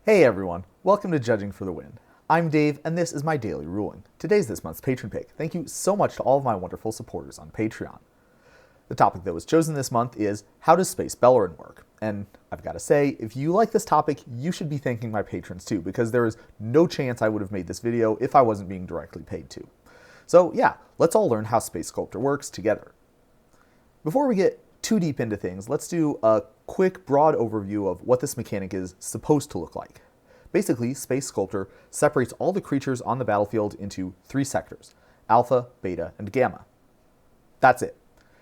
Hey everyone, welcome to Judging for the Win. I'm Dave, and this is my daily ruling. Today's this month's patron pick. Thank you so much to all of my wonderful supporters on Patreon. The topic that was chosen this month is, how does Space Beleren work? And I've got to say, if you like this topic, you should be thanking my patrons too, because there is no chance I would have made this video if I wasn't being directly paid to. So yeah, let's all learn how Space Sculptor works together. Before we get too deep into things, let's do a quick broad overview of what this mechanic is supposed to look like. Basically, Space Sculptor separates all the creatures on the battlefield into three sectors: Alpha, Beta, and Gamma. That's it.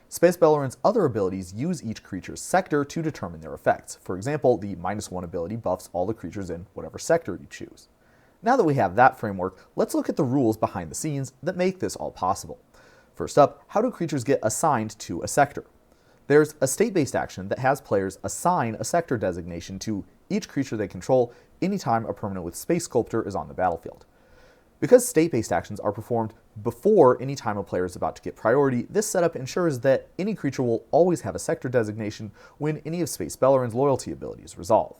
Space Beleren's other abilities use each creature's sector to determine their effects. For example, the -1 ability buffs all the creatures in whatever sector you choose. Now that we have that framework, let's look at the rules behind the scenes that make this all possible. First up, how do creatures get assigned to a sector? There's a state-based action that has players assign a sector designation to each creature they control anytime a permanent with Space Sculptor is on the battlefield. Because state-based actions are performed before any time a player is about to get priority, this setup ensures that any creature will always have a sector designation when any of Space Beleren's loyalty abilities resolve.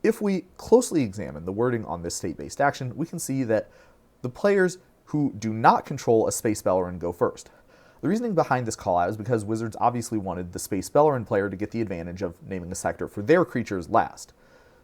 If we closely examine the wording on this state-based action, we can see that the players who do not control a Space Beleren go first. The reasoning behind this callout is because Wizards obviously wanted the Space Beleren player to get the advantage of naming a sector for their creatures last.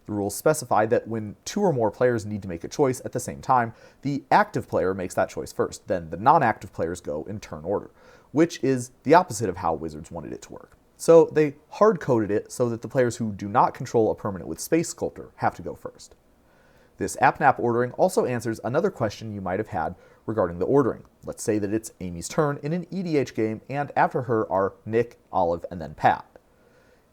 The rules specify that when two or more players need to make a choice at the same time, the active player makes that choice first, then the non-active players go in turn order, which is the opposite of how Wizards wanted it to work. So they hard-coded it so that the players who do not control a permanent with Space Sculptor have to go first. This app-nap ordering also answers another question you might have had regarding the ordering. Let's say that it's Amy's turn in an EDH game, and after her are Nick, Olive, and then Pat.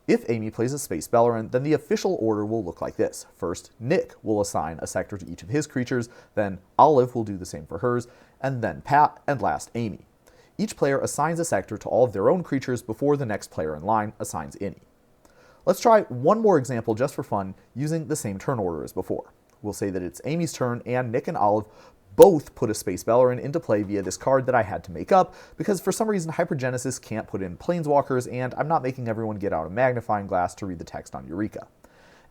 If Amy plays a Space Beleren, then the official order will look like this. First, Nick will assign a sector to each of his creatures, then Olive will do the same for hers, and then Pat, and last Amy. Each player assigns a sector to all of their own creatures before the next player in line assigns any. Let's try one more example just for fun using the same turn order as before. We'll say that it's Amy's turn, and Nick and Olive both put a Space Beleren into play via this card that I had to make up, because for some reason Hypergenesis can't put in Planeswalkers, and I'm not making everyone get out a magnifying glass to read the text on Eureka.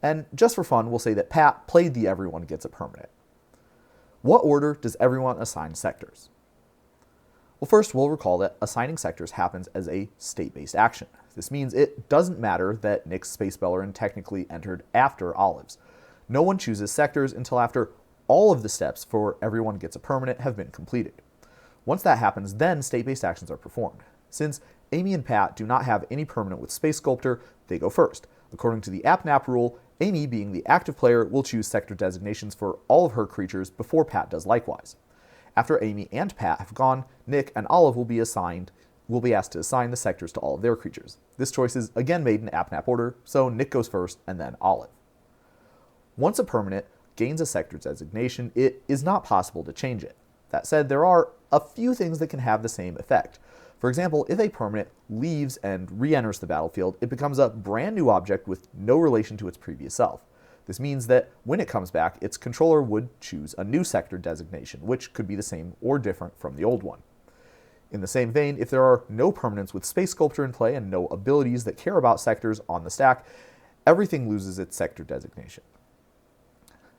And just for fun, we'll say that Pat played the Everyone Gets a Permanent. What order does everyone assign sectors? Well, first we'll recall that assigning sectors happens as a state-based action. This means it doesn't matter that Nick's Space Beleren technically entered after Olive's. No one chooses sectors until after all of the steps for Everyone Gets a Permanent have been completed. Once that happens, then state-based actions are performed. Since Amy and Pat do not have any permanent with Space Sculptor, they go first. According to the app-nap rule, Amy, being the active player, will choose sector designations for all of her creatures before Pat does likewise. After Amy and Pat have gone, Nick and Olive will be asked to assign the sectors to all of their creatures. This choice is again made in app-nap order, so Nick goes first and then Olive. Once a permanent gains a sector designation, it is not possible to change it. That said, there are a few things that can have the same effect. For example, if a permanent leaves and re-enters the battlefield, it becomes a brand new object with no relation to its previous self. This means that when it comes back, its controller would choose a new sector designation, which could be the same or different from the old one. In the same vein, if there are no permanents with Space Sculptor in play and no abilities that care about sectors on the stack, everything loses its sector designation.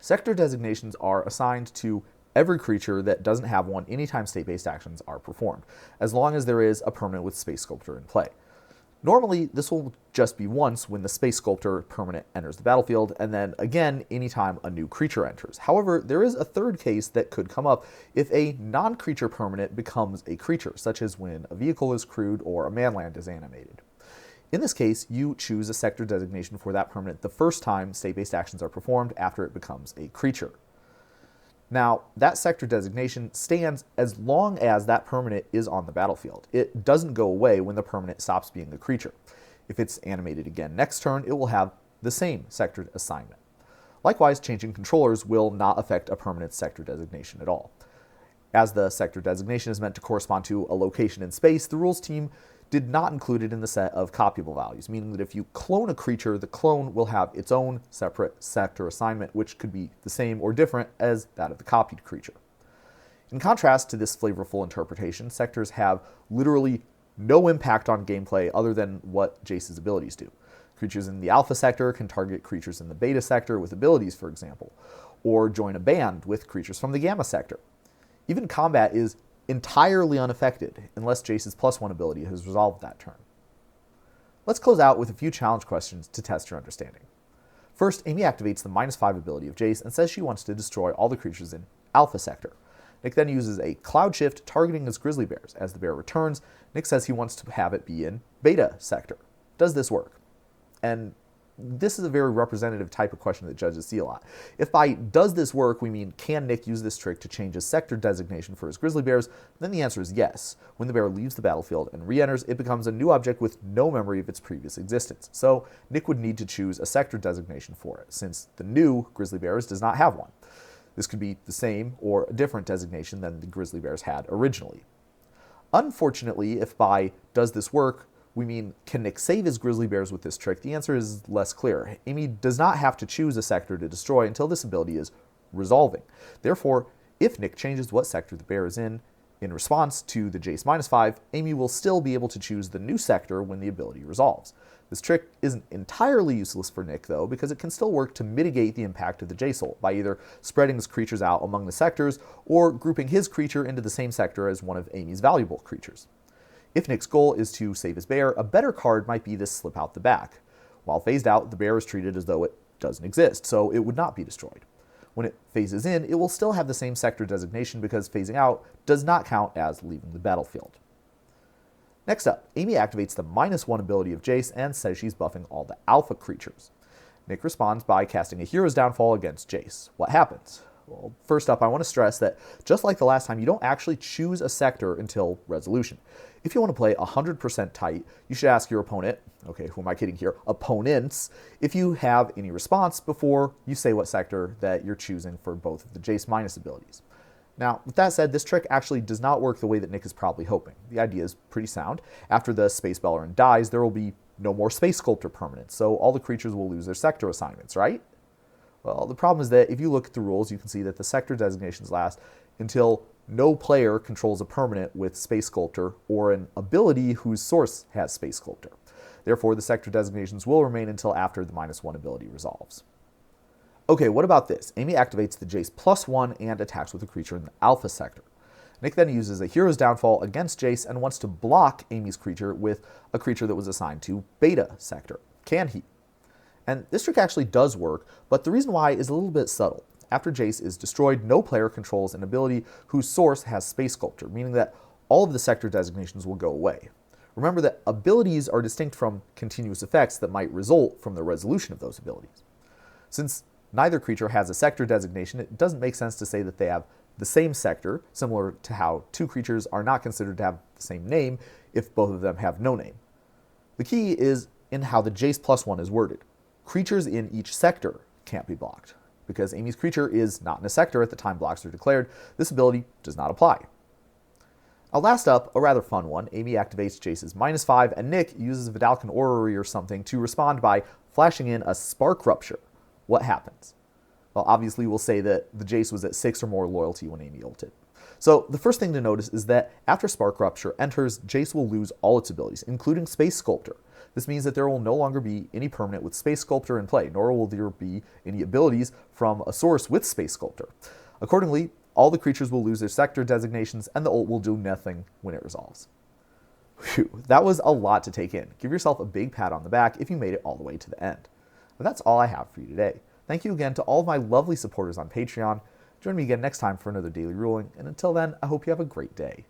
Sector designations are assigned to every creature that doesn't have one anytime state-based actions are performed, as long as there is a permanent with Space Sculptor in play. Normally, this will just be once when the Space Sculptor permanent enters the battlefield, and then again anytime a new creature enters. However, there is a third case that could come up if a non-creature permanent becomes a creature, such as when a vehicle is crewed or a manland is animated. In this case, you choose a sector designation for that permanent the first time state-based actions are performed after it becomes a creature. Now, that sector designation stands as long as that permanent is on the battlefield. It doesn't go away when the permanent stops being a creature. If it's animated again next turn, it will have the same sector assignment. Likewise, changing controllers will not affect a permanent sector designation at all. As the sector designation is meant to correspond to a location in space, the rules team did not include it in the set of copyable values, meaning that if you clone a creature, the clone will have its own separate sector assignment, which could be the same or different as that of the copied creature. In contrast to this flavorful interpretation, sectors have literally no impact on gameplay other than what Jace's abilities do. Creatures in the alpha sector can target creatures in the beta sector with abilities, for example, or join a band with creatures from the gamma sector. Even combat is entirely unaffected unless Jace's +1 ability has resolved that turn. Let's close out with a few challenge questions to test your understanding. First, Amy activates the -5 ability of Jace and says she wants to destroy all the creatures in Alpha Sector. Nick then uses a Cloud Shift targeting his grizzly bears. As the bear returns, Nick says he wants to have it be in Beta Sector. Does this work? And this is a very representative type of question that judges see a lot. If by does this work we mean can Nick use this trick to change his sector designation for his grizzly bears, then the answer is yes. When the bear leaves the battlefield and re-enters, it becomes a new object with no memory of its previous existence. So Nick would need to choose a sector designation for it, since the new grizzly bears does not have one. This could be the same or a different designation than the grizzly bears had originally. Unfortunately, if by does this work we mean, can Nick save his grizzly bears with this trick? The answer is less clear. Amy does not have to choose a sector to destroy until this ability is resolving. Therefore, if Nick changes what sector the bear is in response to the Jace -5, Amy will still be able to choose the new sector when the ability resolves. This trick isn't entirely useless for Nick, though, because it can still work to mitigate the impact of the Jace ult by either spreading his creatures out among the sectors or grouping his creature into the same sector as one of Amy's valuable creatures. If Nick's goal is to save his bear, a better card might be this Slip Out the Back. While phased out, the bear is treated as though it doesn't exist, so it would not be destroyed. When it phases in, it will still have the same sector designation because phasing out does not count as leaving the battlefield. Next up, Amy activates the -1 ability of Jace and says she's buffing all the alpha creatures. Nick responds by casting a Hero's Downfall against Jace. What happens? Well, first up, I want to stress that just like the last time, you don't actually choose a sector until resolution. If you want to play 100% tight, you should ask your opponent, okay, who am I kidding here, opponents, if you have any response before you say what sector that you're choosing for both of the Jace minus abilities. Now, with that said, this trick actually does not work the way that Nick is probably hoping. The idea is pretty sound. After the Space Beleren dies, there will be no more Space Sculptor permanents, so all the creatures will lose their sector assignments, right? Well, the problem is that if you look at the rules, you can see that the sector designations last until no player controls a permanent with Space Sculptor or an ability whose source has Space Sculptor. Therefore, the sector designations will remain until after the -1 ability resolves. Okay, what about this? Amy activates the Jace +1 and attacks with a creature in the Alpha sector. Nick then uses a Hero's Downfall against Jace and wants to block Amy's creature with a creature that was assigned to Beta sector. Can he? And this trick actually does work, but the reason why is a little bit subtle. After Jace is destroyed, no player controls an ability whose source has Space Sculptor, meaning that all of the sector designations will go away. Remember that abilities are distinct from continuous effects that might result from the resolution of those abilities. Since neither creature has a sector designation, it doesn't make sense to say that they have the same sector, similar to how two creatures are not considered to have the same name if both of them have no name. The key is in how the Jace +1 is worded. Creatures in each sector can't be blocked. Because Amy's creature is not in a sector at the time blocks are declared, this ability does not apply. Now last up, a rather fun one. Amy activates Jace's -5, and Nick uses Vidalcan Orrery or something to respond by flashing in a Spark Rupture. What happens? Well, obviously we'll say that the Jace was at 6 or more loyalty when Amy ulted. So the first thing to notice is that after Spark Rupture enters, Jace will lose all its abilities, including Space Sculptor. This means that there will no longer be any permanent with Space Sculptor in play, nor will there be any abilities from a source with Space Sculptor. Accordingly, all the creatures will lose their sector designations, and the ult will do nothing when it resolves. Phew, that was a lot to take in. Give yourself a big pat on the back if you made it all the way to the end. And that's all I have for you today. Thank you again to all of my lovely supporters on Patreon. Join me again next time for another Daily Ruling, and until then, I hope you have a great day.